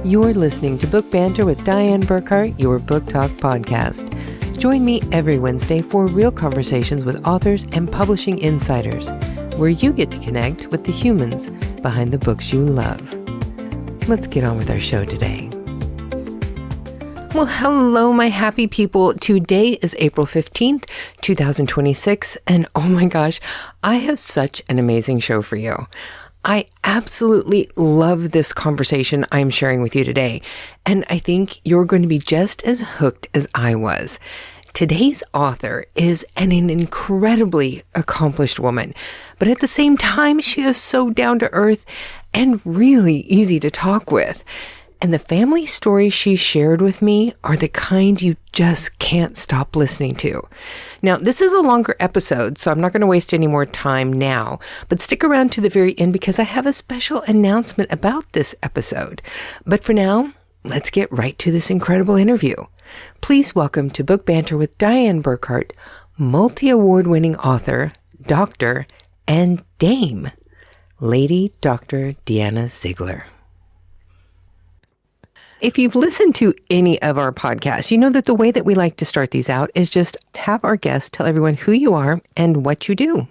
You're listening to Book Banter with Diane Burkhart, your book talk podcast. Join me every Wednesday for real conversations with authors and publishing insiders, where you get to connect with the humans behind the books you love. Let's get on with our show today. Well, hello, my happy people. Today is April 15th, 2026, and oh my gosh, I have such an amazing show for you. I absolutely love this conversation I'm sharing with you today, and I think you're going to be just as hooked as I was. Today's author is an incredibly accomplished woman, but at the same time, she is so down to earth and really easy to talk with. And the family stories she shared with me are the kind you just can't stop listening to. Now, this is a longer episode, so I'm not going to waste any more time now, but stick around to the very end because I have a special announcement about this episode. But for now, let's get right to this incredible interview. Please welcome to Book Banter with Diane Burkhart, multi-award-winning author, doctor, and dame, Lady Dr. Dhyana Ziegler. If you've listened to any of our podcasts, you know that the way that we like to start these out is just have our guests tell everyone who you are and what you do.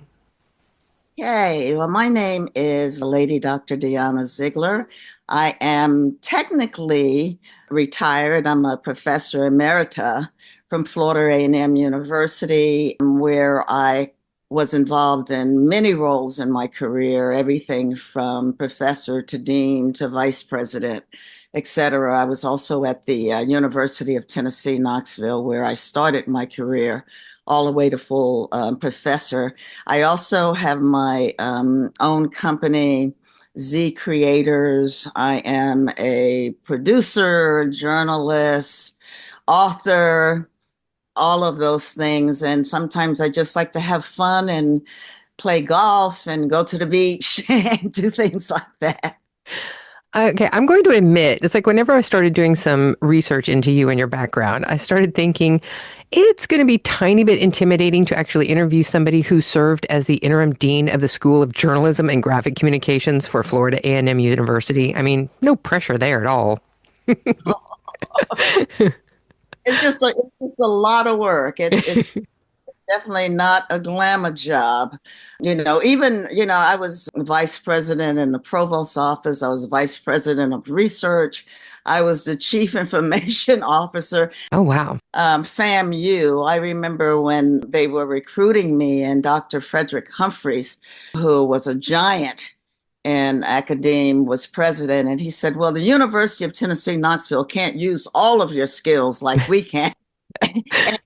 Okay, well, my name is Lady Dr. Dhyana Ziegler. I am technically retired. I'm a professor emerita from Florida A&M University, where I was involved in many roles in my career, everything from professor to dean to vice president, etc. I was also at the University of Tennessee, Knoxville, where I started my career all the way to full professor. I also have my own company, Z Creators. I am a producer, journalist, author, all of those things. And sometimes I just like to have fun and play golf and go to the beach and do things like that. Okay, I'm going to admit, it's like whenever I started doing some research into you and your background, I started thinking it's going to be a tiny bit intimidating to actually interview somebody who served as the interim dean of the School of Journalism and Graphic Communications for Florida A&M University. I mean, no pressure there at all. It's just a lot of work. It's definitely not a glamour job. I was vice president in the provost's office. I was vice president of research. I was the chief information officer. Oh, wow. FAMU. I remember when they were recruiting me, and Dr. Frederick Humphreys, who was a giant in academia, was president. And he said, well, the University of Tennessee, Knoxville can't use all of your skills like we can. And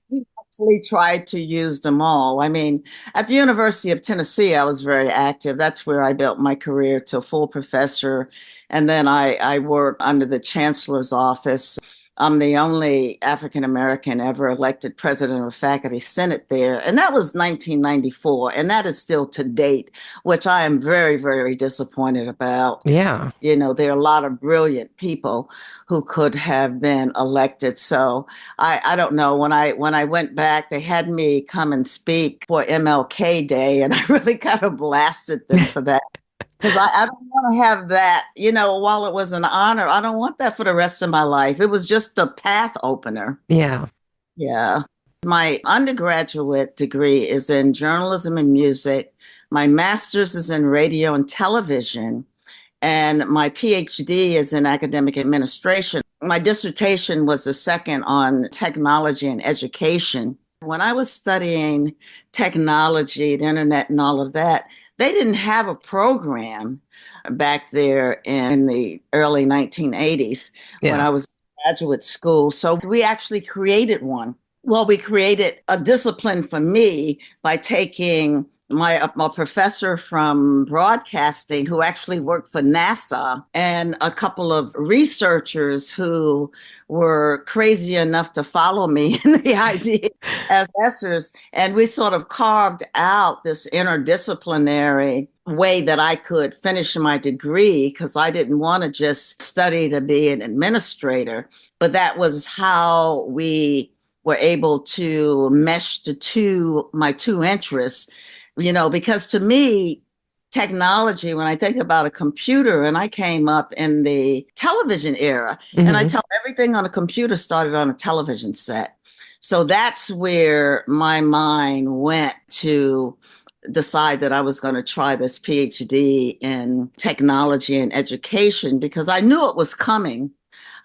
he actually tried to use them all. I mean, at the University of Tennessee, I was very active. That's where I built my career to full professor. And then I worked under the chancellor's office. I'm the only African-American ever elected president of the faculty senate there. And that was 1994. And that is still to date, which I am very, very disappointed about. Yeah. You know, there are a lot of brilliant people who could have been elected. So I don't know. When I went back, they had me come and speak for MLK Day, and I really kind of blasted them for that. Because I don't want to have that, while it was an honor, I don't want that for the rest of my life. It was just a path opener. Yeah. Yeah. My undergraduate degree is in journalism and music. My master's is in radio and television. And my PhD is in academic administration. My dissertation was the second on technology and education. When I was studying technology, the internet and all of that, they didn't have a program back there in the early 1980s when I was in graduate school. So we actually created one. Well, we created a discipline for me by taking my professor from broadcasting who actually worked for NASA and a couple of researchers who were crazy enough to follow me in the idea as professors. And we sort of carved out this interdisciplinary way that I could finish my degree, because I didn't want to just study to be an administrator. But that was how we were able to mesh my two interests, because to me, technology, when I think about a computer, and I came up in the television era, and I Hmm. tell everything on a computer started on a television set. So that's where my mind went to decide that I was going to try this PhD in technology and education because I knew it was coming.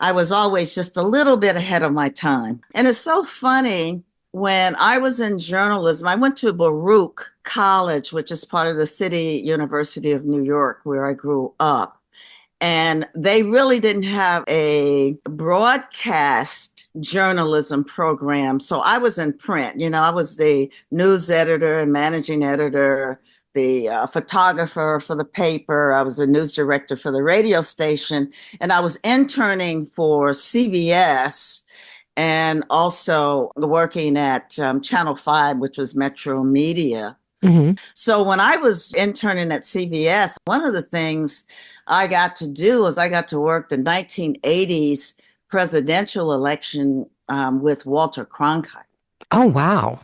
I was always just a little bit ahead of my time. And it's so funny, when I was in journalism, I went to Baruch College, which is part of the City University of New York, where I grew up. And they really didn't have a broadcast journalism program. So I was in print. I was the news editor and managing editor, the photographer for the paper. I was the news director for the radio station. And I was interning for CBS and also working at Channel 5, which was Metro Media. Hmm. So when I was interning at CBS, one of the things I got to do was I got to work the 1980s presidential election with Walter Cronkite. Oh, wow.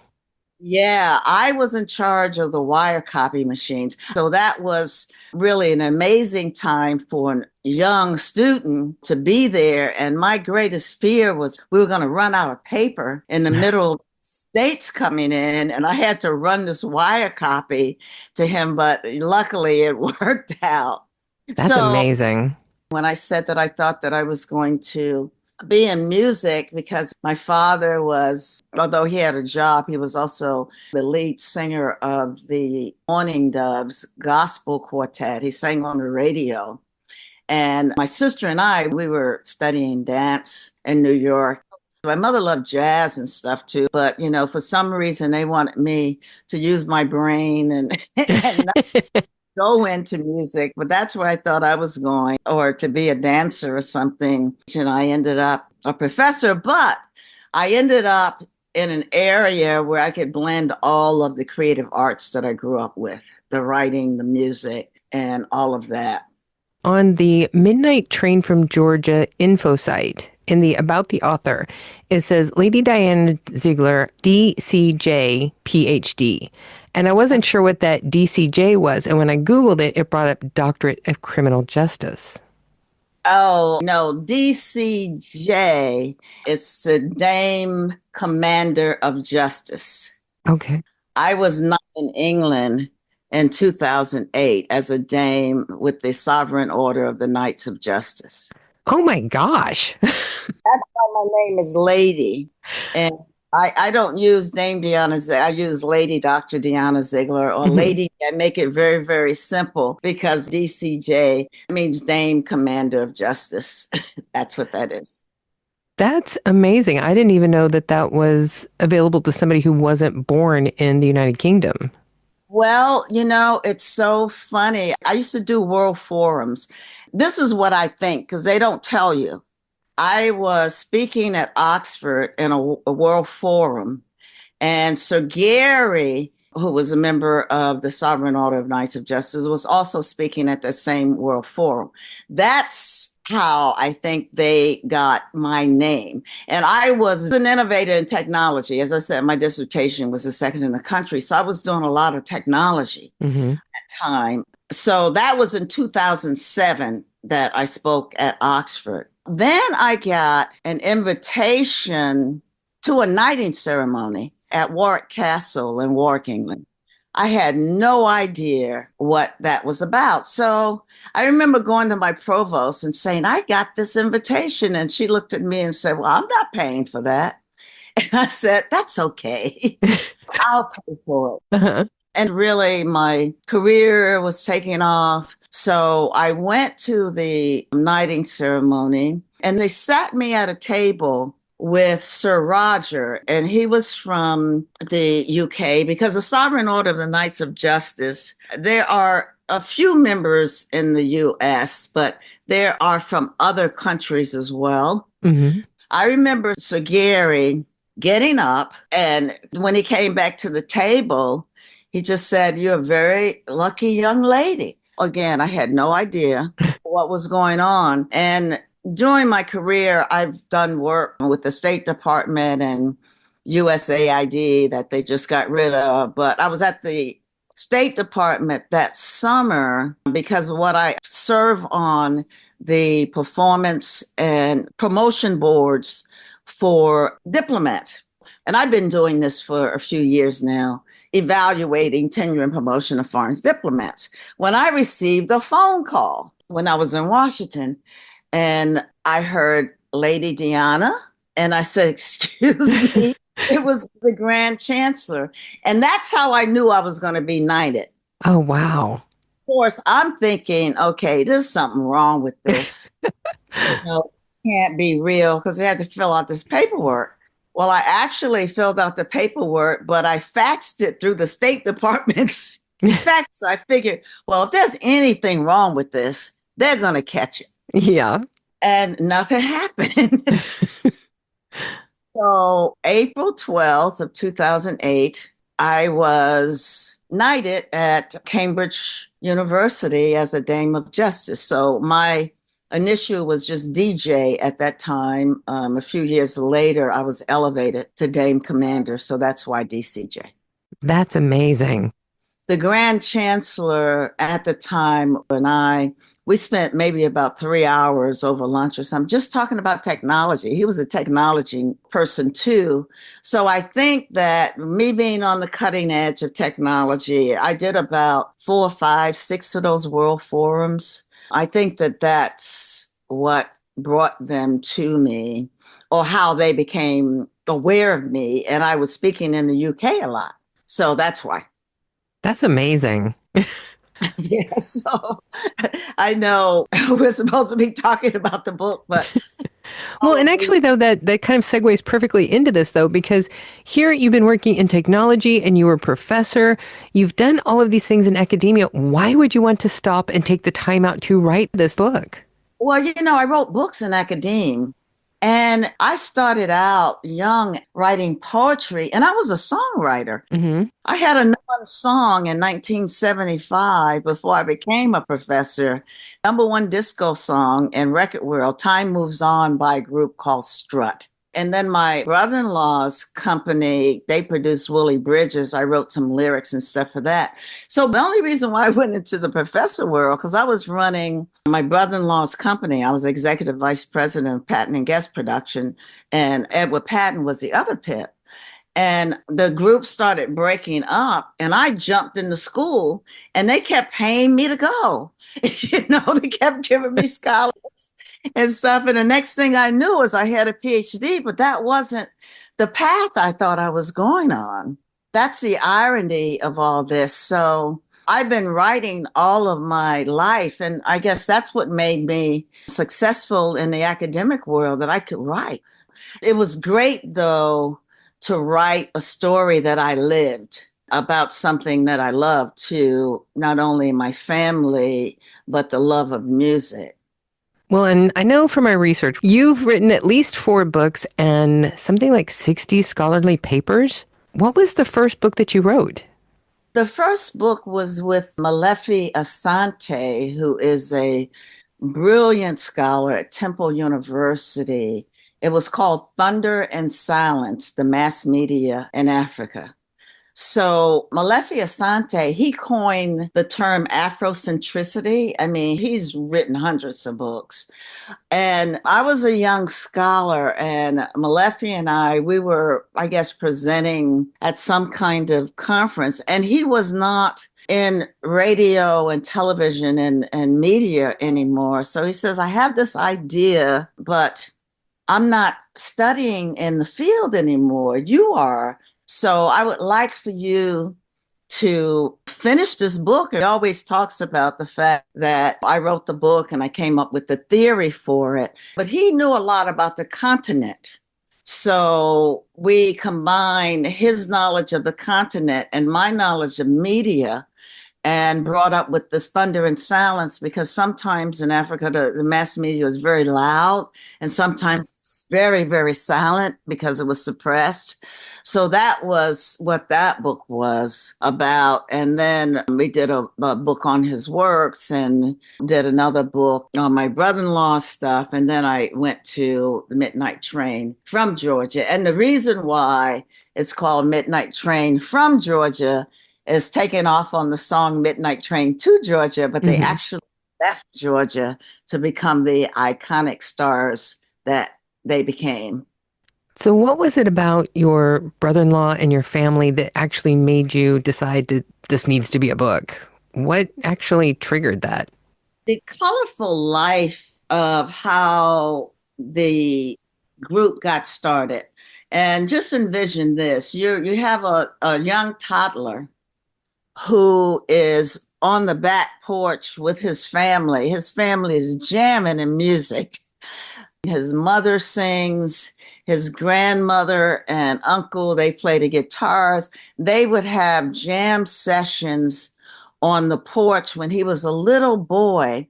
Yeah, I was in charge of the wire copy machines. So that was really an amazing time for a young student to be there. And my greatest fear was we were going to run out of paper in the middle of states coming in, and I had to run this wire copy to him, but luckily it worked out. That's So amazing. when I said that I thought that I was going to be in music, because my father was, although he had a job, he was also the lead singer of the Morning Doves gospel quartet. He sang on the radio. And my sister and I, we were studying dance in New York. My mother loved jazz and stuff too, but for some reason they wanted me to use my brain and go into music, but that's where I thought I was going, or to be a dancer or something. And I ended up a professor, but I ended up in an area where I could blend all of the creative arts that I grew up with, the writing, the music, and all of that. On the Midnight Train from Georgia info site, in the About the Author, it says Lady Dhyana Ziegler, DCJ, PhD. And I wasn't sure what that DCJ was. And when I Googled it, it brought up Doctorate of Criminal Justice. Oh, no, DCJ, it's the Dame Commander of Justice. Okay. I was not in England in 2008 as a dame with the Sovereign Order of the Knights of Justice. Oh my gosh. That's why my name is Lady. And I don't use Dame Dhyana Ziegler. I use Lady Dr. Dhyana Ziegler or Mhm. Lady. I make it very, very simple because DCJ means Dame Commander of Justice. That's what that is. That's amazing. I didn't even know that that was available to somebody who wasn't born in the United Kingdom. Well, it's so funny. I used to do world forums. This is what I think because they don't tell you. I was speaking at Oxford in a world forum, and Sir Gary, who was a member of the Sovereign Order of Knights of Justice, was also speaking at the same world forum. That's how I think they got my name. And I was an innovator in technology. As I said, my dissertation was the second in the country. So I was doing a lot of technology Hmm. at the time. So that was in 2007 that I spoke at Oxford. Then I got an invitation to a knighting ceremony at Warwick Castle in Warwick, England. I had no idea what that was about. So I remember going to my provost and saying, I got this invitation. And she looked at me and said, well, I'm not paying for that. And I said, that's okay. I'll pay for it. Uh-huh. And really, my career was taking off. So I went to the knighting ceremony and they sat me at a table with Sir Roger, and he was from the UK because the Sovereign Order of the Knights of Justice, there are a few members in the US, but there are from other countries as well. Hmm. I remember Sir Gary getting up, and when he came back to the table, he just said, you're a very lucky young lady. Again, I had no idea what was going on. And during my career, I've done work with the State Department and USAID that they just got rid of. But I was at the State Department that summer because of what I serve on the performance and promotion boards for diplomats. And I've been doing this for a few years now, evaluating tenure and promotion of foreign diplomats. When I received a phone call when I was in Washington, and I heard Lady Dhyana, and I said, excuse me, it was the Grand Chancellor. And that's how I knew I was going to be knighted. Oh, wow. Of course, I'm thinking, okay, there's something wrong with this. Can't be real because I had to fill out this paperwork. Well, I actually filled out the paperwork, but I faxed it through the State Department's fax. So I figured, well, if there's anything wrong with this, they're going to catch it. Yeah. And nothing happened. So April 12th of 2008, I was knighted at Cambridge University as a Dame of Justice. So my initial was just DJ at that time. A few years later, I was elevated to Dame Commander. So that's why DCJ. That's amazing. The Grand Chancellor at the time and we spent maybe about 3 hours over lunch or something, just talking about technology. He was a technology person too. So I think that me being on the cutting edge of technology, I did about 4, 5, 6 of those world forums. I think that that's what brought them to me or how they became aware of me. And I was speaking in the UK a lot. So that's why. That's amazing. Yeah, so I know we're supposed to be talking about the book, but well, and actually, though, that kind of segues perfectly into this, though, because here you've been working in technology and you were a professor. You've done all of these things in academia. Why would you want to stop and take the time out to write this book? Well, I wrote books in academia. And I started out young writing poetry, and I was a songwriter. Mm-hmm. I had a song in 1975 before I became a professor. #1 disco song in record world, Time Moves On by a group called Strut. And then my brother-in-law's company, they produced Willie Bridges. I wrote some lyrics and stuff for that. So the only reason why I went into the professor world, because I was running my brother-in-law's company. I was executive vice president of patent and guest production, and Edward Patton was the other pit. And the group started breaking up, and I jumped into school, and they kept paying me to go. They kept giving me scholarships and stuff. And the next thing I knew was I had a PhD, but that wasn't the path I thought I was going on. That's the irony of all this. So I've been writing all of my life, and I guess that's what made me successful in the academic world, that I could write. It was great, though, to write a story that I lived about something that I love to not only my family, but the love of music. Well, and I know from my research, you've written at least 4 books and something like 60 scholarly papers. What was the first book that you wrote? The first book was with Molefi Asante, who is a brilliant scholar at Temple University. It was called Thunder and Silence, the Mass Media in Africa. So Molefi Asante, he coined the term Afrocentricity. I mean, he's written hundreds of books. And I was a young scholar, and Molefi and we were, I guess, presenting at some kind of conference. And he was not in radio and television and media anymore. So he says, I have this idea, but I'm not studying in the field anymore. You are. So I would like for you to finish this book. He always talks about the fact that I wrote the book and I came up with the theory for it. But he knew a lot about the continent. So we combined his knowledge of the continent and my knowledge of media and brought up with this thunder and silence, because sometimes in Africa, the mass media was very loud and sometimes it's very, very silent because it was suppressed. So that was what that book was about. And then we did a book on his works and did another book on my brother-in-law's stuff. And then I went to the Midnight Train from Georgia. And the reason why it's called Midnight Train from Georgia is taking off on the song Midnight Train to Georgia, but they actually left Georgia to become the iconic stars that they became. So, what was it about your brother-in-law and your family that actually made you decide that this needs to be a book? What actually triggered that? The colorful life of how the group got started. And just envision this. You have a young toddler who is on the back porch with his family. His family is jamming in music. His mother sings, his grandmother and uncle, they play the guitars. They would have jam sessions on the porch when he was a little boy.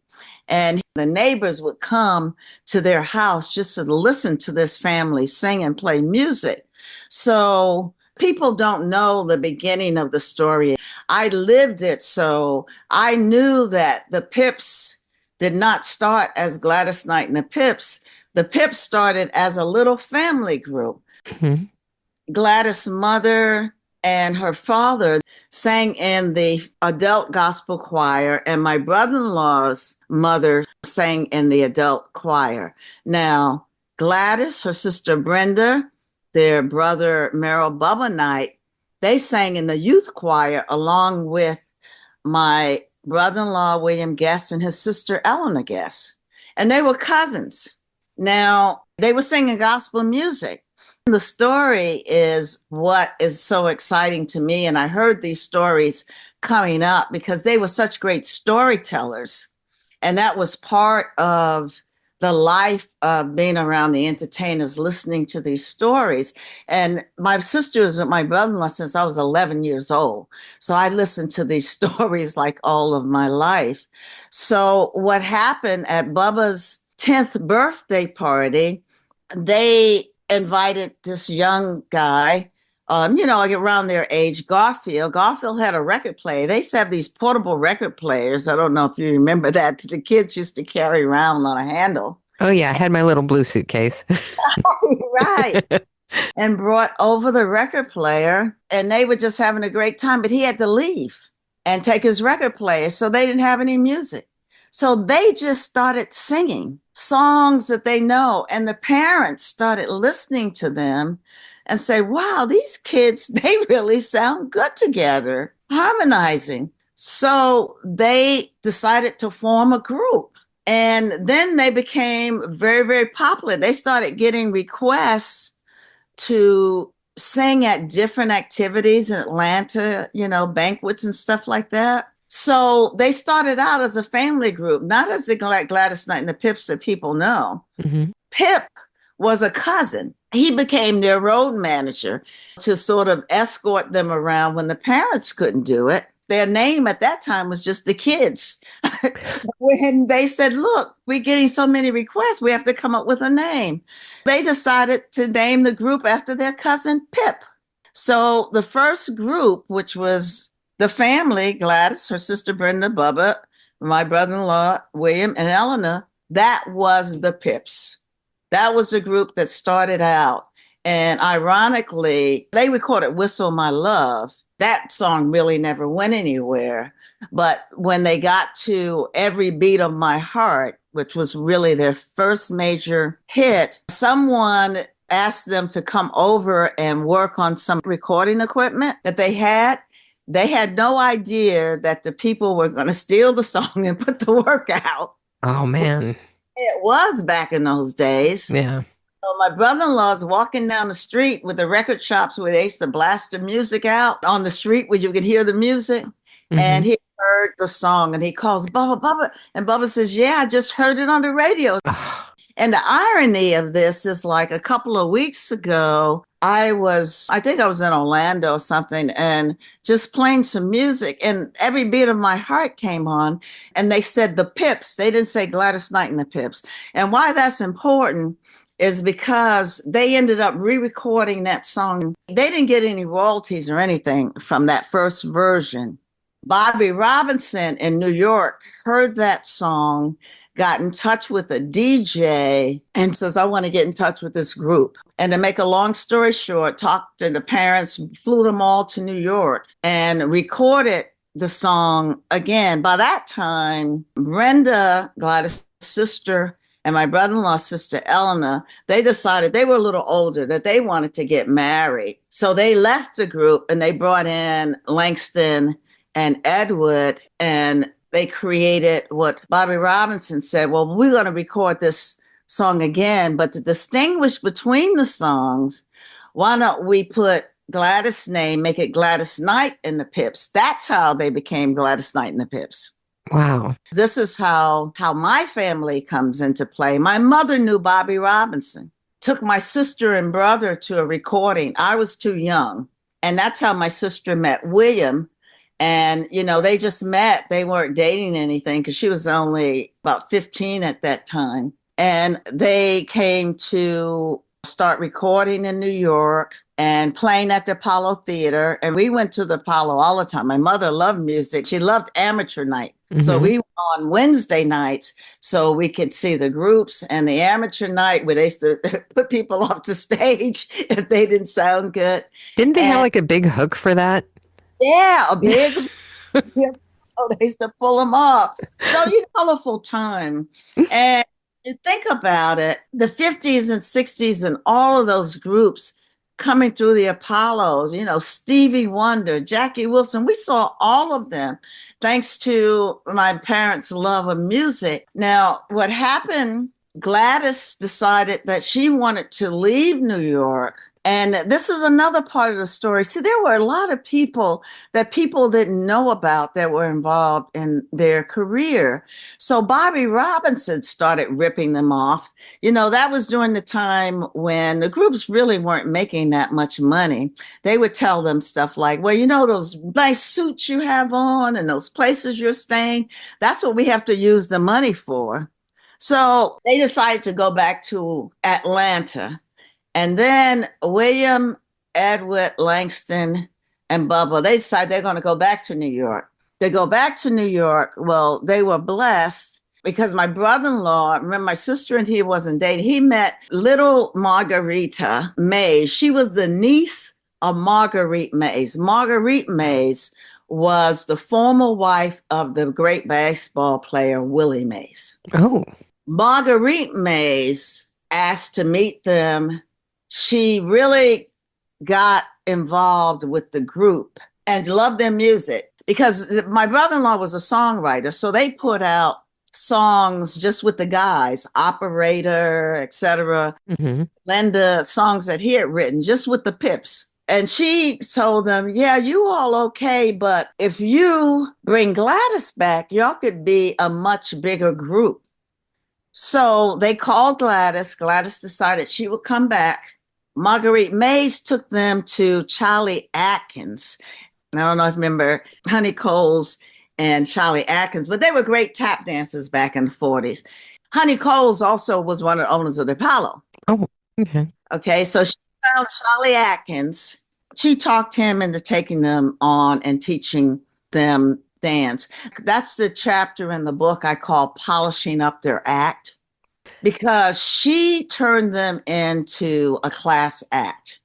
And the neighbors would come to their house just to listen to this family sing and play music. So people don't know the beginning of the story. I lived it, so I knew that the Pips did not start as Gladys Knight and the Pips. The Pips started as a little family group. Mm-hmm. Gladys' mother and her father sang in the adult gospel choir, and my brother-in-law's mother sang in the adult choir. Now, Gladys, her sister Brenda, their brother Merrill Bubba Knight, they sang in the youth choir along with my brother-in-law William Guest and his sister Eleanor Guest. And they were cousins. Now, they were singing gospel music. The story is what is so exciting to me. And I heard these stories coming up because they were such great storytellers. And that was part of the life of being around the entertainers, listening to these stories. And my sister was with my brother-in-law since I was 11 years old. So I listened to these stories like all of my life. So what happened at Bubba's 10th birthday party, they invited this young guy, like around their age, Garfield. Garfield had a record player. They used to have these portable record players. I don't know if you remember that. The kids used to carry around on a handle. Oh, yeah, I had my little blue suitcase. Right. And brought over the record player, and they were just having a great time, but he had to leave and take his record player, so they didn't have any music. So they just started singing songs that they know, and the parents started listening to them and say, wow, these kids, they really sound good together, harmonizing. So they decided to form a group. And then they became very, very popular. They started getting requests to sing at different activities in Atlanta, banquets and stuff like that. So they started out as a family group, not as the Gladys Knight and the Pips that people know. Mm-hmm. Pip was a cousin. He became their road manager to sort of escort them around when the parents couldn't do it. Their name at that time was just the Kids. When they said, look, we're getting so many requests, we have to come up with a name. They decided to name the group after their cousin Pip. So the first group, which was the family, Gladys, her sister Brenda, Bubba, my brother-in-law, William, and Eleanor, that was the Pips. That was the group that started out. And ironically, they recorded Whistle My Love. That song really never went anywhere. But when they got to Every Beat of My Heart, which was really their first major hit, someone asked them to come over and work on some recording equipment that they had. They had no idea that the people were going to steal the song and put the work out. Oh, man. It was back in those days. Yeah. So my brother-in-law is walking down the street with the record shops where they used to blast the music out on the street where you could hear the music. Mm-hmm. And he heard the song and he calls Bubba, Bubba. And Bubba says, yeah, I just heard it on the radio. And the irony of this is like a couple of weeks ago, I think I was in Orlando or something and just playing some music and Every Beat of My Heart came on and they said the Pips. They didn't say Gladys Knight and the Pips. And why that's important is because they ended up re-recording that song. They didn't get any royalties or anything from that first version. Bobby Robinson in New York heard that song got in touch with a DJ and says, I want to get in touch with this group. And to make a long story short, talked to the parents, flew them all to New York and recorded the song again. By that time, Brenda, Gladys' sister, and my brother-in-law's sister, Eleanor, they decided they were a little older, that they wanted to get married. So they left the group and they brought in Langston and Edward, and they created what Bobby Robinson said, well, we're going to record this song again, but to distinguish between the songs, why don't we put Gladys' name, make it Gladys Knight and the Pips. That's how they became Gladys Knight and the Pips. Wow. This is how my family comes into play. My mother knew Bobby Robinson, took my sister and brother to a recording. I was too young. And that's how my sister met William. And, you know, they just met. They weren't dating anything because she was only about 15 at that time. And they came to start recording in New York and playing at the Apollo Theater. And we went to the Apollo all the time. My mother loved music. She loved amateur night. Mm-hmm. So we were on Wednesday nights so we could see the groups, and the amateur night where they used to put people off the stage if they didn't sound good. Didn't they have like a big hook for that? Yeah, a big so they used to pull them off. So, you know, colorful time. And you think about it, the 50s and 60s and all of those groups coming through the Apollos, you know, Stevie Wonder, Jackie Wilson, we saw all of them thanks to my parents' love of music. Now, what happened, Gladys decided that she wanted to leave New York. And this is another part of the story. See, there were a lot of people that people didn't know about that were involved in their career. So Bobby Robinson started ripping them off. You know, that was during the time when the groups really weren't making that much money. They would tell them stuff like, well, you know, those nice suits you have on and those places you're staying, that's what we have to use the money for. So they decided to go back to Atlanta. And then William, Edward, Langston, and Bubba, they decided they're going to go back to New York. They go back to New York. Well, they were blessed because my brother-in-law, remember my sister and he wasn't dating, he met little Margarita Mays. She was the niece of Marguerite Mays. Marguerite Mays was the former wife of the great baseball player Willie Mays. Oh. Marguerite Mays asked to meet them. She really got involved with the group and loved their music because my brother-in-law was a songwriter. So they put out songs just with the guys, Operator, etc. Mm-hmm. Linda, songs that he had written just with the Pips. And she told them, yeah, you all okay, but if you bring Gladys back, y'all could be a much bigger group. So they called Gladys. Gladys decided she would come back. Marguerite Mays took them to Charlie Atkins. And I don't know if you remember Honey Coles and Charlie Atkins, but they were great tap dancers back in the 40s. Honey Coles also was one of the owners of the Apollo. Oh, okay. Okay, so she found Charlie Atkins. She talked him into taking them on and teaching them dance. That's the chapter in the book I call Polishing Up Their Act, because she turned them into a class act.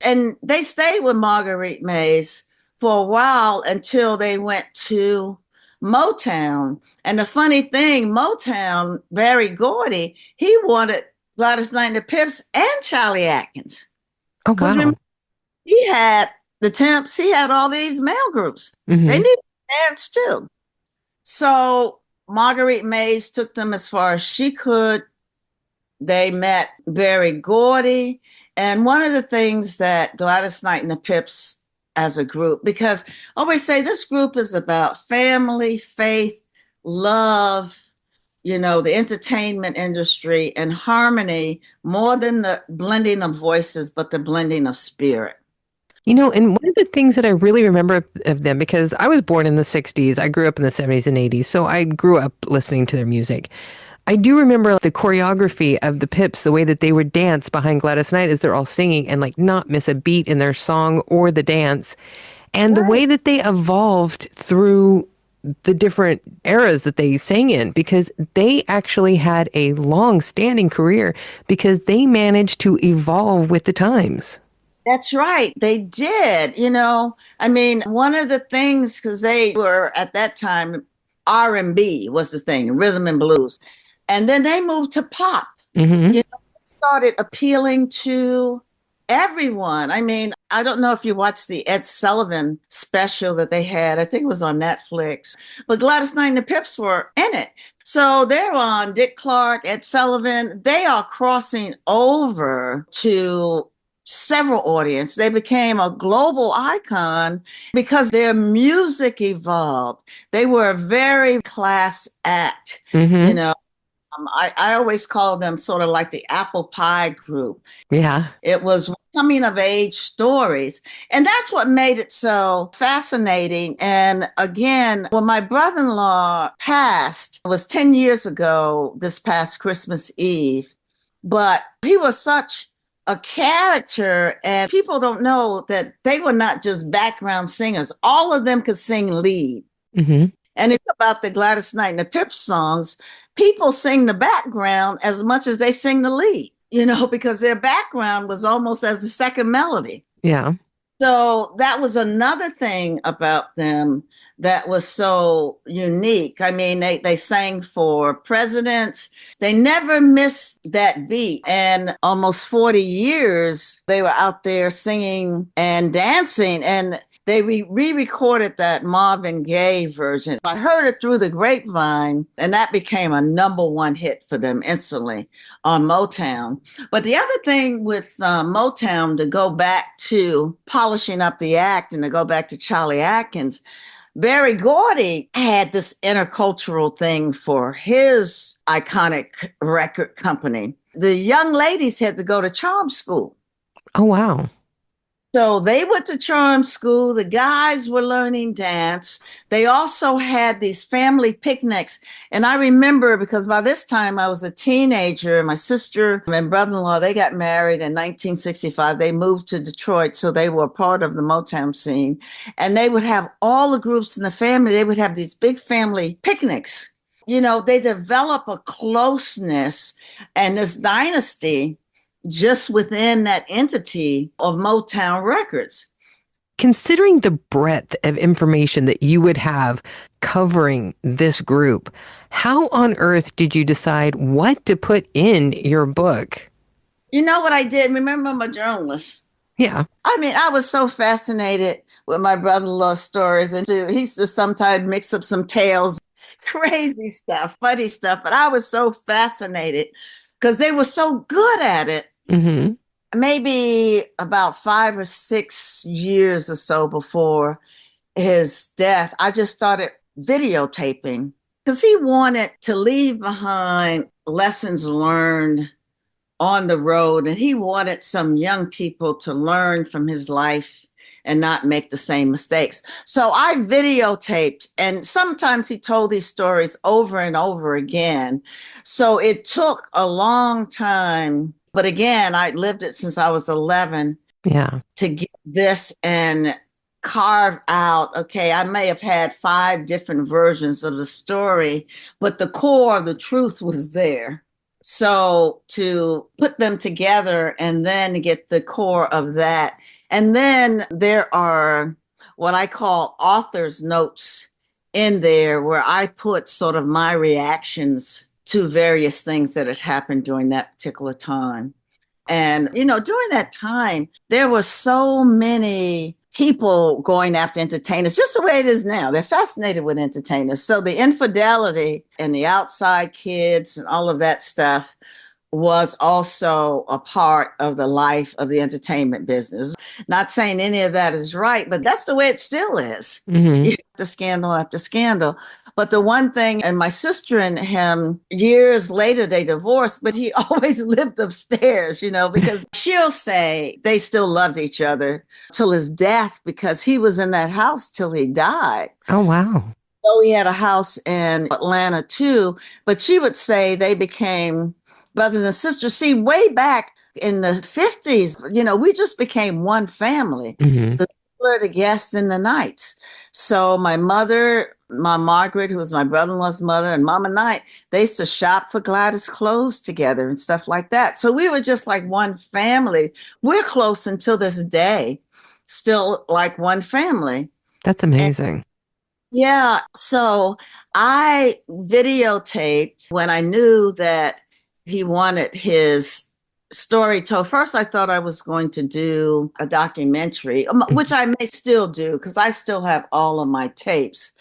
And they stayed with Marguerite Mays for a while until they went to Motown. And the funny thing, Motown, Barry Gordy, he wanted Gladys Knight and the Pips and Charlie Atkins. Oh, wow. Remember, he had the Temps, he had all these male groups. Mm-hmm. They needed to dance too. So Marguerite Mays took them as far as she could. They met Barry Gordy. And one of the things that Gladys Knight and the Pips as a group, because I always say this group is about family, faith, love, you know, the entertainment industry and harmony more than the blending of voices, but the blending of spirit. You know, and one of the things that I really remember of them, because I was born in the 60s, I grew up in the 70s and 80s, so I grew up listening to their music. I do remember the choreography of the Pips, the way that they would dance behind Gladys Knight as they're all singing and like not miss a beat in their song or the dance. And the way that they evolved through the different eras that they sang in, because they actually had a long-standing career because they managed to evolve with the times. That's right. They did. I mean, one of the things, because they were at that time, R&B was the thing, rhythm and blues. And then they moved to pop. Hmm. Started appealing to everyone. I mean, I don't know if you watched the Ed Sullivan special that they had. I think it was on Netflix. But Gladys Knight and the Pips were in it. So they're on Dick Clark, Ed Sullivan. They are crossing over to several audience. They became a global icon because their music evolved. They were a very class act, you Hmm. know. I always call them sort of like the apple pie group. Yeah. It was coming of age stories. And that's what made it so fascinating. And again, when my brother-in-law passed, it was 10 years ago, this past Christmas Eve, but he was such a character, and people don't know that they were not just background singers. All of them could sing lead. Hmm. And it's about the Gladys Knight and the Pips songs. People sing the background as much as they sing the lead, because their background was almost as a second melody. Yeah. So that was another thing about them that was so unique. I mean, they sang for presidents. They never missed that beat. And almost 40 years, they were out there singing and dancing. And they re-recorded that Marvin Gaye version. I heard it through the grapevine, and that became a number one hit for them instantly on Motown. But the other thing with Motown, to go back to polishing up the act and to go back to Charlie Atkins, Berry Gordy had this intercultural thing for his iconic record company. The young ladies had to go to charm school. Oh, wow. So they went to charm school. The guys were learning dance. They also had these family picnics. And I remember, because by this time I was a teenager, my sister and brother-in-law, they got married in 1965. They moved to Detroit. So they were part of the Motown scene. And they would have all the groups in the family. They would have these big family picnics. They develop a closeness and this dynasty just within that entity of Motown Records. Considering the breadth of information that you would have covering this group, how on earth did you decide what to put in your book? You know what I did? Remember, I'm a journalist. Yeah. I mean, I was so fascinated with my brother-in-law's stories, and he used to sometimes mix up some tales, crazy stuff, funny stuff. But I was so fascinated because they were so good at it. Hmm. Maybe about 5 or 6 years or so before his death, I just started videotaping because he wanted to leave behind lessons learned on the road. And he wanted some young people to learn from his life and not make the same mistakes. So I videotaped, and sometimes he told these stories over and over again. So it took a long time. But again, I lived it since I was 11. Yeah. To get this and carve out, okay, I may have had 5 different versions of the story, but the core of the truth was there. So to put them together and then get the core of that. And then there are what I call author's notes in there where I put sort of my reactions to various things that had happened during that particular time. And, during that time, there were so many people going after entertainers, just the way it is now. They're fascinated with entertainers. So the infidelity and the outside kids and all of that stuff was also a part of the life of the entertainment business. Not saying any of that is right, but that's the way it still is. Hmm. After scandal after scandal. But the one thing, and my sister and him, years later, they divorced, but he always lived upstairs, because she'll say they still loved each other till his death because he was in that house till he died. Oh, wow. So he had a house in Atlanta too, but she would say they became brothers and sisters. See, way back in the 50s, we just became one family. Hmm. The guests and the Knights. So my mother, my Margaret, who was my brother-in-law's mother, and Mama Knight, they used to shop for Gladys clothes together and stuff like that. So we were just like one family. We're close until this day, still like one family. That's amazing. Yeah. So I videotaped when I knew that he wanted his story told. First, I thought I was going to do a documentary, which I may still do because I still have all of my tapes.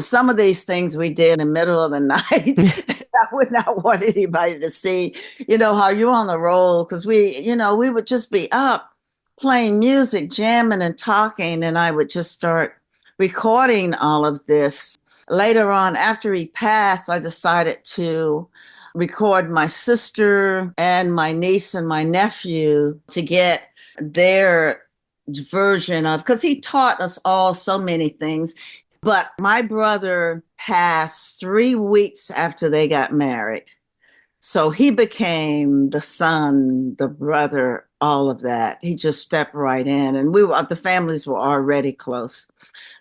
Some of these things we did in the middle of the night, I would not want anybody to see, how you're on the roll because we would just be up playing music, jamming and talking, and I would just start recording all of this. Later on, after he passed, I decided to record my sister and my niece and my nephew to get their version of, because he taught us all so many things. But my brother passed 3 weeks after they got married. So he became the son, the brother, all of that. He just stepped right in, and the families were already close.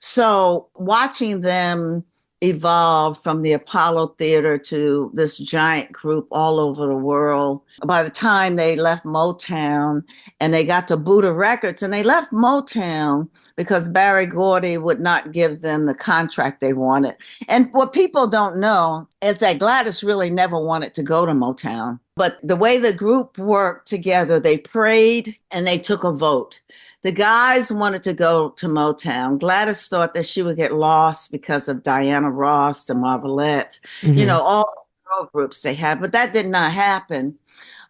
So watching them evolve from the Apollo Theater to this giant group all over the world. By the time they left Motown and they got to Buddha Records, and they left Motown because Barry Gordy would not give them the contract they wanted. And what people don't know is that Gladys really never wanted to go to Motown. But the way the group worked together, they prayed and they took a vote. The guys wanted to go to Motown. Gladys thought that she would get lost because of Diana Ross, the Marvelettes, all the girl groups they had, but that did not happen.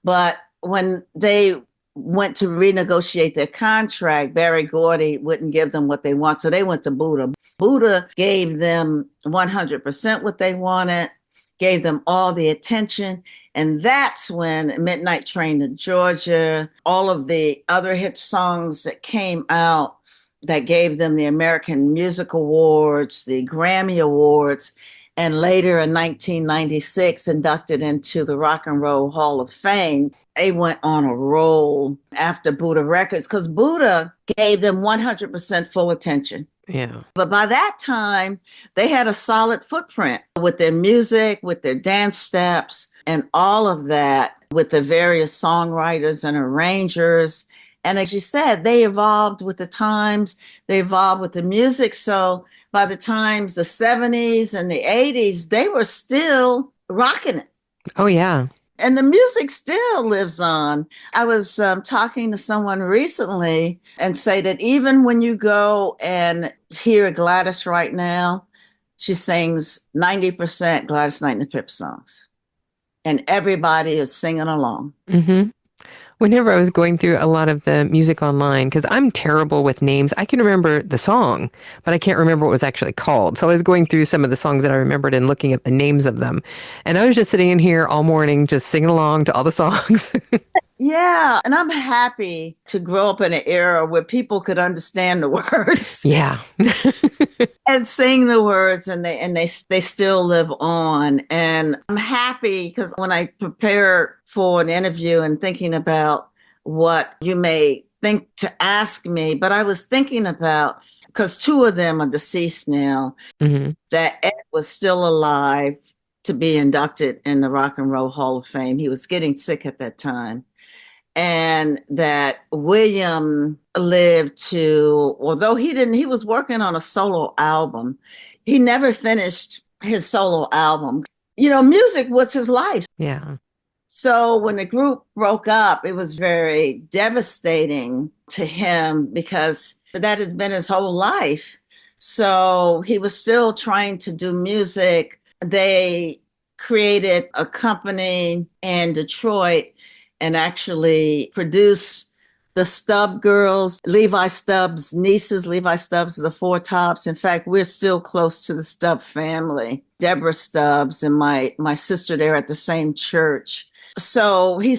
But when they went to renegotiate their contract, Barry Gordy wouldn't give them what they want. So they went to Buddha. Buddha gave them 100% what they wanted, gave them all the attention. And that's when Midnight Train to Georgia, all of the other hit songs that came out that gave them the American Music Awards, the Grammy Awards, and later in 1996 inducted into the Rock and Roll Hall of Fame. They went on a roll after Buddha Records because Buddha gave them 100% full attention. Yeah. But by that time, they had a solid footprint with their music, with their dance steps, and all of that, with the various songwriters and arrangers. And as you said, they evolved with the times, they evolved with the music. So by the times the 70s and the 80s, they were still rocking it. Oh, yeah. And the music still lives on. I was talking to someone recently and say that even when you go and hear Gladys right now, she sings 90% Gladys Knight and the Pips songs. And everybody is singing along. Mm-hmm. Whenever I was going through a lot of the music online, because I'm terrible with names, I can remember the song, but I can't remember what it was actually called. So I was going through some of the songs that I remembered and looking at the names of them. And I was just sitting in here all morning, just singing along to all the songs. Yeah. And I'm happy to grow up in an era where people could understand the words. Yeah. And sing the words, and they still live on. And I'm happy because when I prepare for an interview and thinking about what you may think to ask me, but I was thinking about, because 2 of them are deceased now, that Ed was still alive to be inducted in the Rock and Roll Hall of Fame. He was getting sick at that time. And that William lived to, although he was working on a solo album, he never finished his solo album. Music was his life. Yeah. So when the group broke up, it was very devastating to him because that had been his whole life. So he was still trying to do music. They created a company in Detroit and actually produce the Stubb girls, Levi Stubbs' nieces, Levi Stubbs, the Four Tops. In fact, we're still close to the Stubb family. Deborah Stubbs and my sister, they're at the same church. So he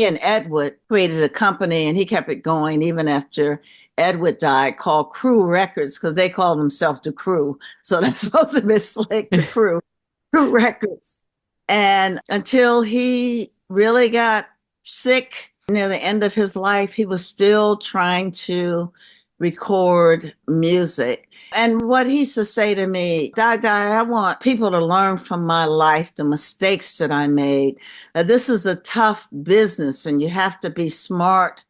and Edward created a company, and he kept it going even after Edward died, called Crew Records, because they call themselves the Crew. So that's supposed to be slick, the Crew Records. And until he really got sick near the end of his life, he was still trying to record music. And what he used to say to me, Di, I want people to learn from my life, the mistakes that I made. This is a tough business and you have to be smart,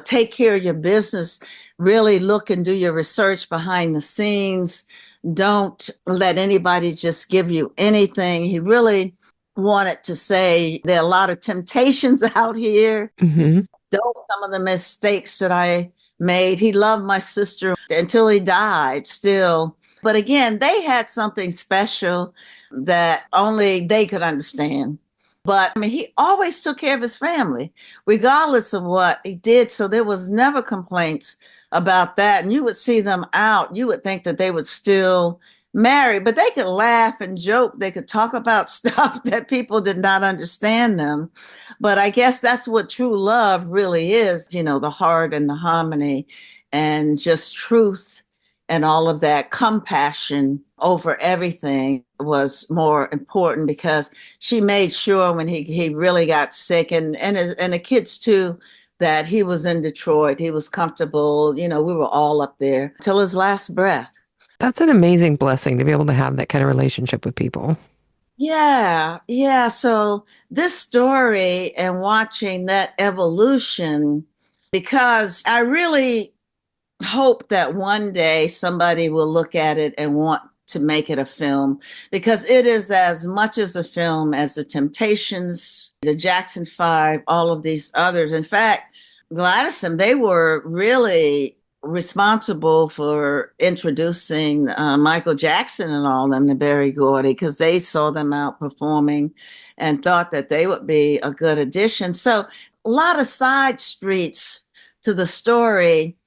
take care of your business, really look and do your research behind the scenes. Don't let anybody just give you anything. He really wanted to say there are a lot of temptations out here. Mm-hmm. Those some of the mistakes that I made. He loved my sister until he died still. But again, they had something special that only they could understand. But I mean, he always took care of his family, regardless of what he did. So there was never complaints about that. And you would see them out, you would think that they would still marry, but they could laugh and joke. They could talk about stuff that people did not understand them. But I guess that's what true love really is, the heart and the harmony and just truth and all of that. Compassion over everything was more important because she made sure when he really got sick and the kids too, that he was in Detroit. He was comfortable. We were all up there till his last breath. That's an amazing blessing to be able to have that kind of relationship with people. Yeah, yeah. So this story and watching that evolution, because I really hope that one day somebody will look at it and want to make it a film, because it is as much as a film as the Temptations, the Jackson Five, all of these others. In fact, Gladys and they were really responsible for introducing Michael Jackson and all them to Berry Gordy, because they saw them out performing and thought that they would be a good addition. So a lot of side streets to the story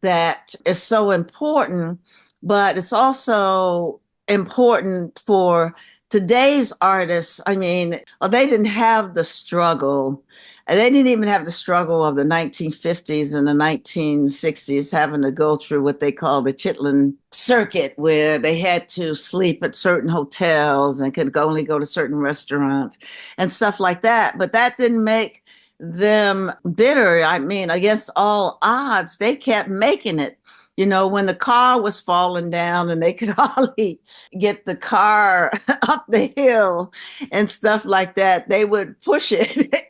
that is so important, but it's also important for today's artists. I mean, they didn't have the struggle. They didn't even have the struggle of the 1950s and the 1960s having to go through what they call the Chitlin circuit, where they had to sleep at certain hotels and could only go to certain restaurants and stuff like that. But that didn't make them bitter. I mean, against all odds, they kept making it. When the car was falling down and they could hardly get the car up the hill and stuff like that, they would push it.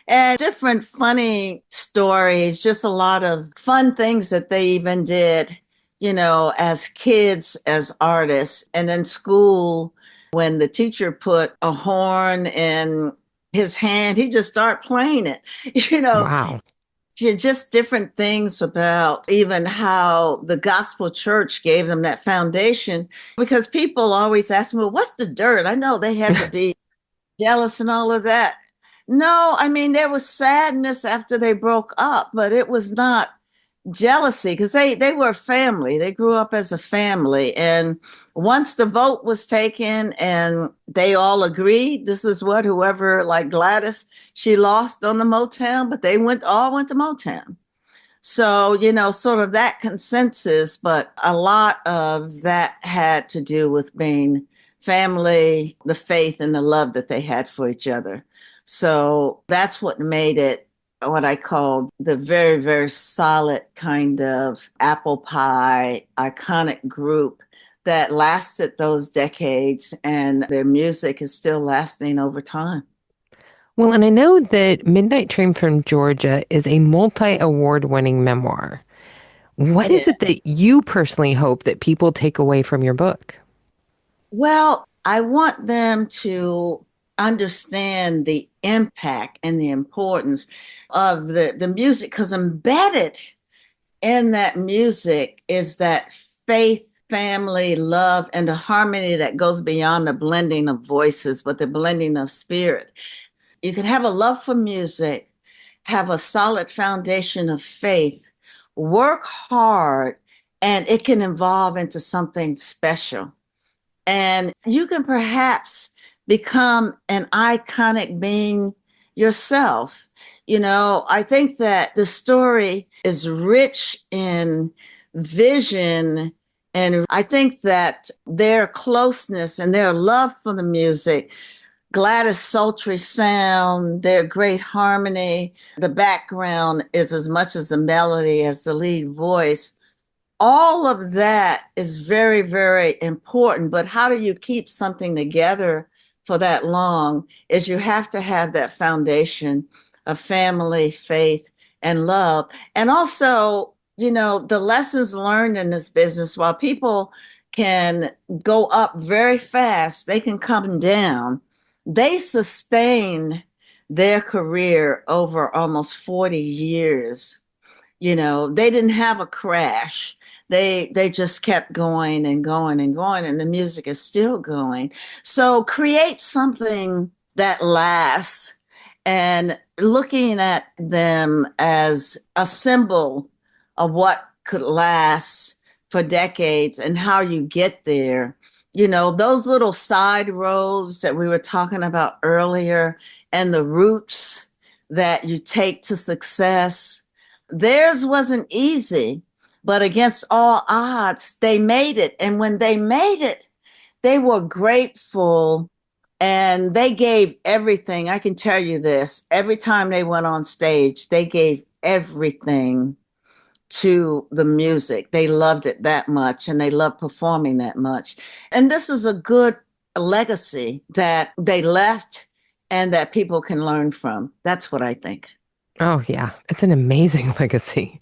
And different funny stories, just a lot of fun things that they even did, as kids, as artists. And then school, when the teacher put a horn in his hand, he just started playing it, Wow. just different things about even how the gospel church gave them that foundation, because people always ask me, well, what's the dirt? I know they had to be jealous and all of that. No, I mean, there was sadness after they broke up, but it was not jealousy, because they were a family. They grew up as a family. And once the vote was taken and they all agreed, this is what whoever, like Gladys, she lost on the Motown, but they all went to Motown. So, sort of that consensus, but a lot of that had to do with being family, the faith and the love that they had for each other. So that's what made it what I call the very, very solid kind of apple pie iconic group that lasted those decades, and their music is still lasting over time. Well, and I know that Midnight Train from Georgia is a multi-award winning memoir. What It is is. it that you personally hope that people take away from your book? Well, I want them to understand the impact and the importance of the music, because embedded in that music is that faith, family, love, and the harmony that goes beyond the blending of voices, but the blending of spirit. You can have a love for music, have a solid foundation of faith, work hard, and it can evolve into something special. And you can perhaps become an iconic being yourself. I think that the story is rich in vision. And I think that their closeness and their love for the music, Gladys' sultry sound, their great harmony, the background is as much as the melody as the lead voice, all of that is very, very important. But how do you keep something together for that long is you have to have that foundation of family, faith, and love. And also, the lessons learned in this business, while people can go up very fast, they can come down. They sustain their career over almost 40 years. They didn't have a crash. They just kept going and going and going, and the music is still going. So create something that lasts, and looking at them as a symbol of what could last for decades and how you get there. Those little side roads that we were talking about earlier and the routes that you take to success. Theirs wasn't easy, but against all odds, they made it. And when they made it, they were grateful and they gave everything. I can tell you this, every time they went on stage, they gave everything to the music. They loved it that much and they loved performing that much. And this is a good legacy that they left and that people can learn from. That's what I think. Oh, yeah. It's an amazing legacy.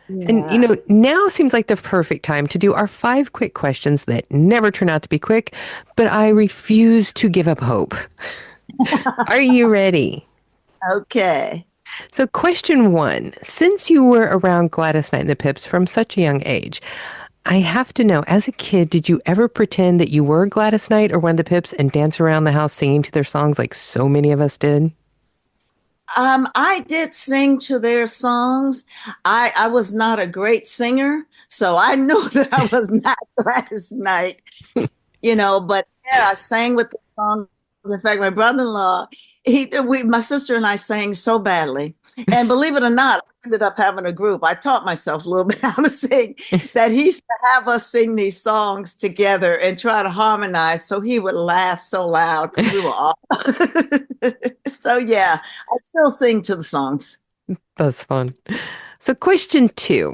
And, Yeah. now seems like the perfect time to do our 5 quick questions that never turn out to be quick, but I refuse to give up hope. Are you ready? Okay. So, question 1. Since you were around Gladys Knight and the Pips from such a young age, I have to know, as a kid, did you ever pretend that you were Gladys Knight or one of the Pips and dance around the house singing to their songs like so many of us did? I did sing to their songs. I was not a great singer, so I knew that I was not Gladys Knight, but yeah, I sang with the songs. In fact, my brother-in-law, my sister and I sang so badly. And believe it or not, I ended up having a group. I taught myself a little bit how to sing, that he used to have us sing these songs together and try to harmonize. So he would laugh so loud because we were all. So yeah, I still sing to the songs. That's fun. So, question 2.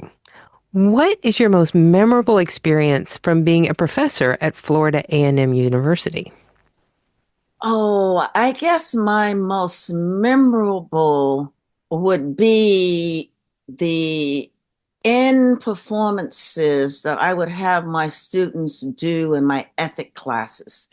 What is your most memorable experience from being a professor at Florida A&M University? Oh, I guess my most memorable would be the in performances that I would have my students do in my ethic classes.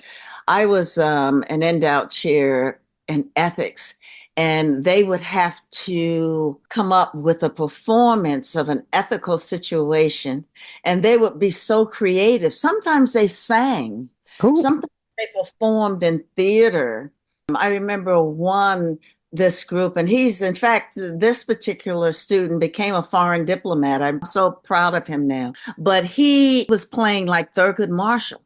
I was an endowed chair in ethics, and they would have to come up with a performance of an ethical situation, and they would be so creative. Sometimes they sang, Oh, sometimes they performed in theater. I remember this group, and he's, in fact, this particular student became a foreign diplomat. I'm so proud of him now. But he was playing like Thurgood Marshall,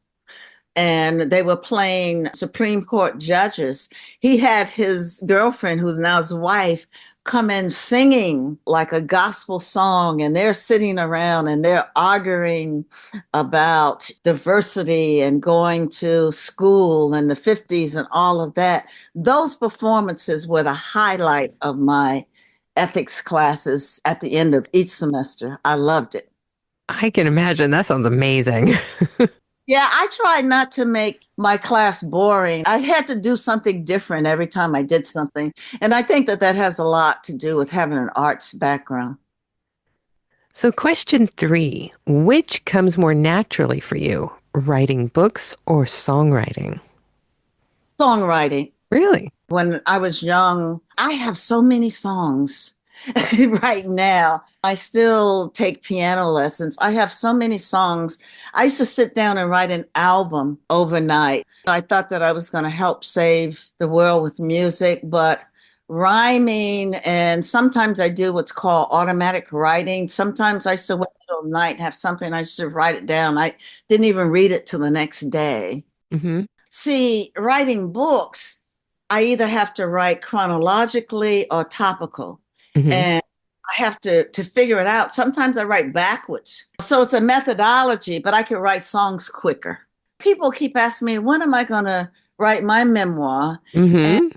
and they were playing Supreme Court judges. He had his girlfriend, who's now his wife, come in singing like a gospel song, and they're sitting around and they're arguing about diversity and going to school in the 50s and all of that. Those performances were the highlight of my ethics classes at the end of each semester. I loved it. I can imagine. That sounds amazing. Yeah, I tried not to make my class boring. I had to do something different every time I did something. And I think that that has a lot to do with having an arts background. So, question 3. Which comes more naturally for you, writing books or songwriting? Songwriting. Really? When I was young, I have so many songs right now. I still take piano lessons. I have so many songs. I used to sit down and write an album overnight. I thought that I was going to help save the world with music, but rhyming, and sometimes I do what's called automatic writing. Sometimes I used to wait till night, have something, I should write it down. I didn't even read it till the next day. Mm-hmm. See, writing books, I either have to write chronologically or topical. Mm-hmm. And I have to figure it out. Sometimes I write backwards. So it's a methodology, but I can write songs quicker. People keep asking me, when am I going to write my memoir? And Mm-hmm.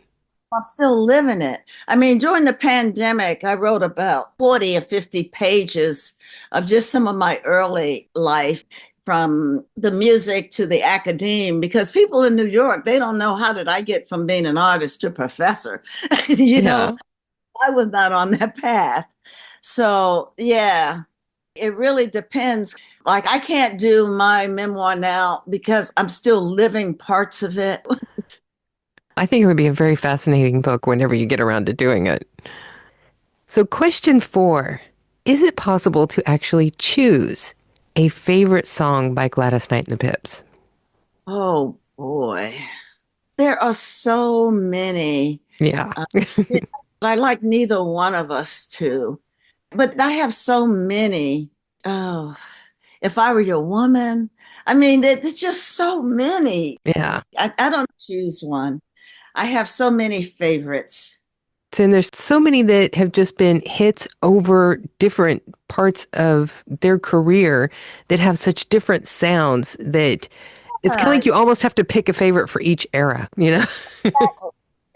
I'm still living it. I mean, during the pandemic, I wrote about 40 or 50 pages of just some of my early life, from the music to the academe, because people in New York, they don't know, how did I get from being an artist to professor? You know, Yeah. I was not on that path. So, yeah, it really depends. Like, I can't do my memoir now because I'm still living parts of it. I think it would be a very fascinating book whenever you get around to doing it. So, question 4. Is it possible to actually choose a favorite song by Gladys Knight and the Pips? Oh, boy. There are so many. Yeah. Uh, I like neither one of us to, but I have so many. Oh, if I were your woman, I mean, there's just so many. Yeah. I don't choose one. I have so many favorites. And there's so many that have just been hits over different parts of their career that have such different sounds that it's kind of Uh, like you almost have to pick a favorite for each era, you know?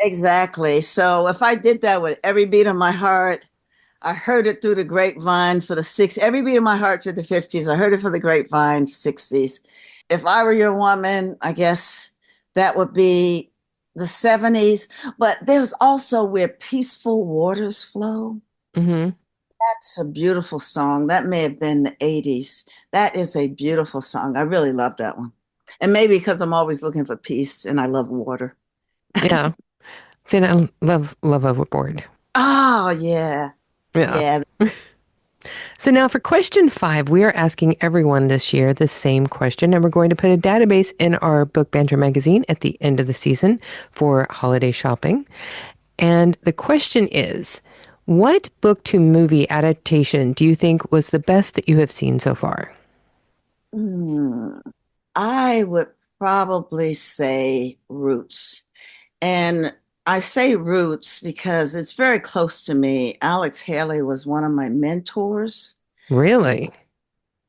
exactly. So if I did that with every beat of my heart, I heard it through the grapevine for the six, every beat of my heart through the 50s. I heard it for the grapevine 60s. If I were your woman, I guess that would be the 70s. But there's also Where Peaceful Waters Flow. Hmm. That's a beautiful song. That may have been the 80s. That is a beautiful song. I really love that one. And maybe because I'm always looking for peace and I love water. Yeah. See, and I love Overboard. Oh, yeah. Yeah. Yeah. So now for question 5, we are asking everyone this year the same question, and we're going to put a database in our Book Banter magazine at the end of the season for holiday shopping. And the question is, what book to movie adaptation do you think was the best that you have seen so far? Hmm. I would probably say Roots. And I say Roots because it's very close to me. Alex Haley was one of my mentors. Really?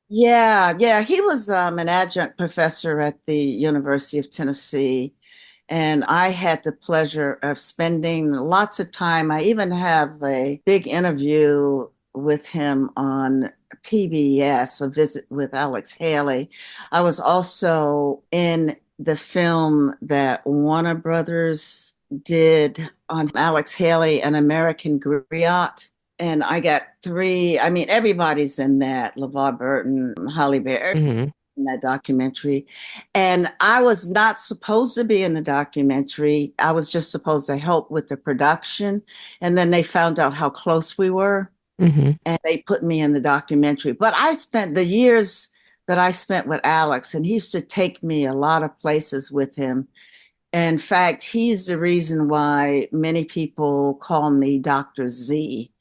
Yeah, yeah. He was an adjunct professor at the University of Tennessee. And I had the pleasure of spending lots of time. I even have a big interview with him on PBS, A Visit with Alex Haley. I was also in the film that Warner Brothers did on Alex Haley, An American Griot. And I got three, I mean, everybody's in that. LeVar Burton, Holly Berry, Hmm. in that documentary. And I was not supposed to be in the documentary. I was just supposed to help with the production. And then they found out how close we were Hmm. and they put me in the documentary. But I spent the years that I spent with Alex, and he used to take me a lot of places with him. In fact, he's the reason why many people call me Dr. Z.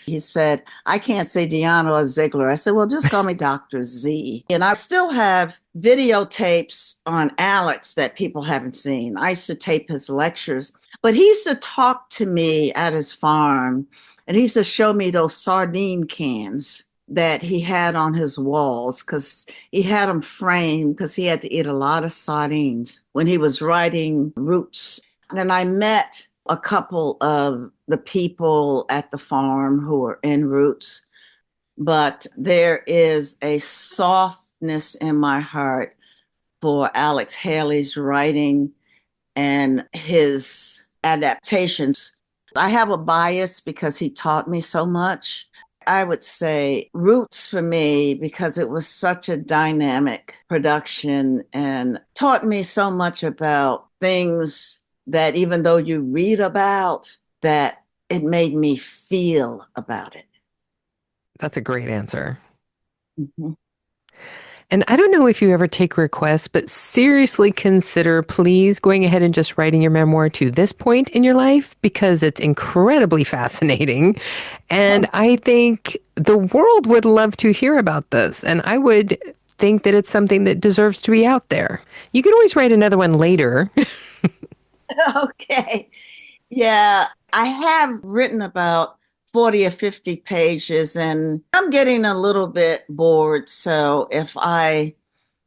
He said, I can't say Dhyana Ziegler. I said, well, just call me Dr. Z. And I still have videotapes on Alex that people haven't seen. I used to tape his lectures, but he used to talk to me at his farm and he used to show me those sardine cans that he had on his walls because he had them framed because he had to eat a lot of sardines when he was writing Roots. And I met a couple of the people at the farm who are in Roots, but there is a softness in my heart for Alex Haley's writing and his adaptations. I have a bias because he taught me so much. I would say Roots for me because it was such a dynamic production and taught me so much about things that even though you read about, that it made me feel about it. That's a great answer. Mhm. And I don't know if you ever take requests, but seriously consider please going ahead and just writing your memoir to this point in your life because it's incredibly fascinating. And I think the world would love to hear about this. And I would think that it's something that deserves to be out there. You can always write another one later. Okay. Yeah, I have written about 40 or 50 pages and I'm getting a little bit bored. So if I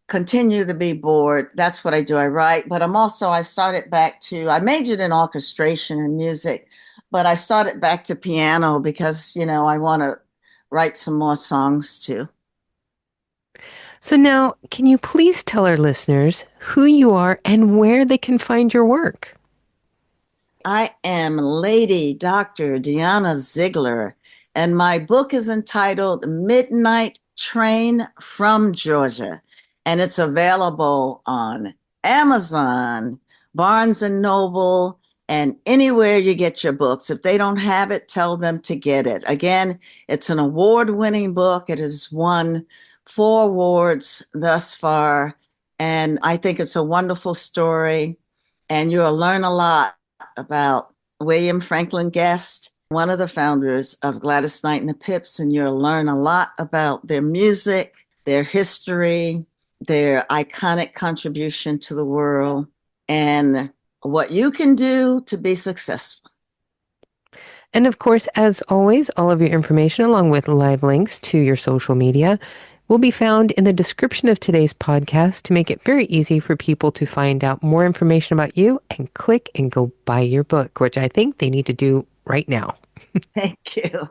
continue to be bored, that's what I do. I write, but I majored in orchestration and music, but I started back to piano because, I want to write some more songs too. So now, can you please tell our listeners who you are and where they can find your work? I am Lady Dr. Dhyana Ziegler, and my book is entitled Midnight Train from Georgia, and it's available on Amazon, Barnes and Noble, and anywhere you get your books. If they don't have it, tell them to get it. Again, it's an award-winning book. It has won 4 awards thus far, and I think it's a wonderful story, and you'll learn a lot about William Franklin Guest, one of the founders of Gladys Knight and the Pips, and you'll learn a lot about their music, their history, their iconic contribution to the world, and what you can do to be successful. And of course, as always, all of your information along with live links to your social media will be found in the description of today's podcast to make it very easy for people to find out more information about you and click and go buy your book, which I think they need to do right now. Thank you.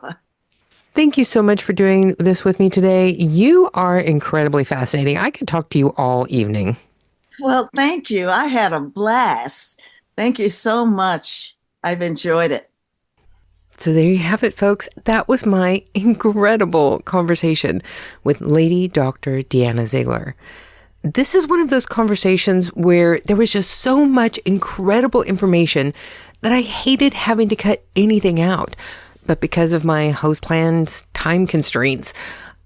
Thank you so much for doing this with me today. You are incredibly fascinating. I could talk to you all evening. Well, thank you. I had a blast. Thank you so much. I've enjoyed it. So there you have it, folks. That was my incredible conversation with Lady Dr. Dhyana Ziegler. This is one of those conversations where there was just so much incredible information that I hated having to cut anything out. But because of my host plan's time constraints,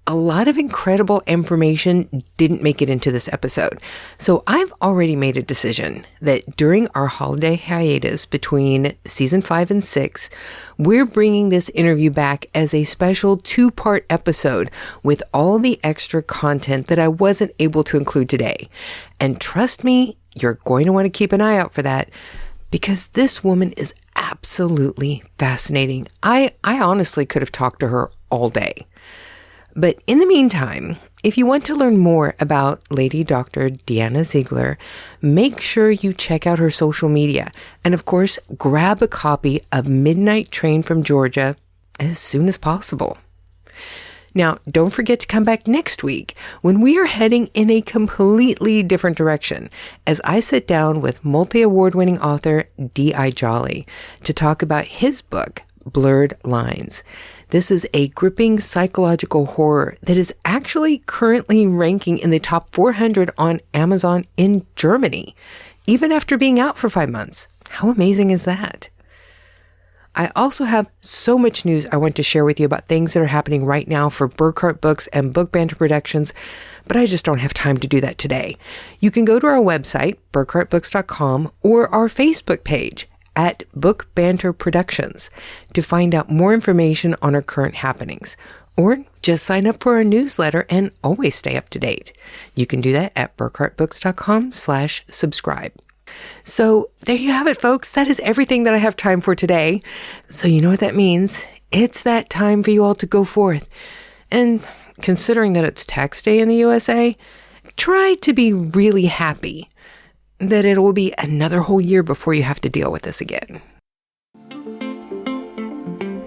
a lot of incredible information didn't make it into this episode. So I've already made a decision that during our holiday hiatus between season 5 and 6, we're bringing this interview back as a special 2-part episode with all the extra content that I wasn't able to include today. And trust me, you're going to want to keep an eye out for that because this woman is absolutely fascinating. I honestly could have talked to her all day. But in the meantime, if you want to learn more about Lady Dr. Dhyana Ziegler, make sure you check out her social media. And of course, grab a copy of Midnight Train from Georgia as soon as possible. Now, don't forget to come back next week when we are heading in a completely different direction as I sit down with multi-award-winning author D.I. Jolly to talk about his book, Blurred Lines. This is a gripping psychological horror that is actually currently ranking in the top 400 on Amazon in Germany, even after being out for 5 months. How amazing is that? I also have so much news I want to share with you about things that are happening right now for Burkhart Books and Book Banter Productions, but I just don't have time to do that today. You can go to our website, burkhartbooks.com, or our Facebook page, at Book Banter Productions, to find out more information on our current happenings. Or just sign up for our newsletter and always stay up to date. You can do that at burkhartbooks.com/subscribe. So there you have it, folks. That is everything that I have time for today. So you know what that means. It's that time for you all to go forth. And considering that it's tax day in the USA, try to be really happy that it will be another whole year before you have to deal with this again.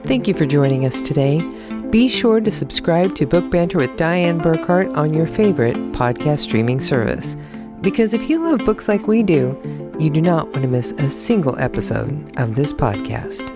Thank you for joining us today. Be sure to subscribe to Book Banter with Diane Burkhart on your favorite podcast streaming service. Because if you love books like we do, you do not want to miss a single episode of this podcast.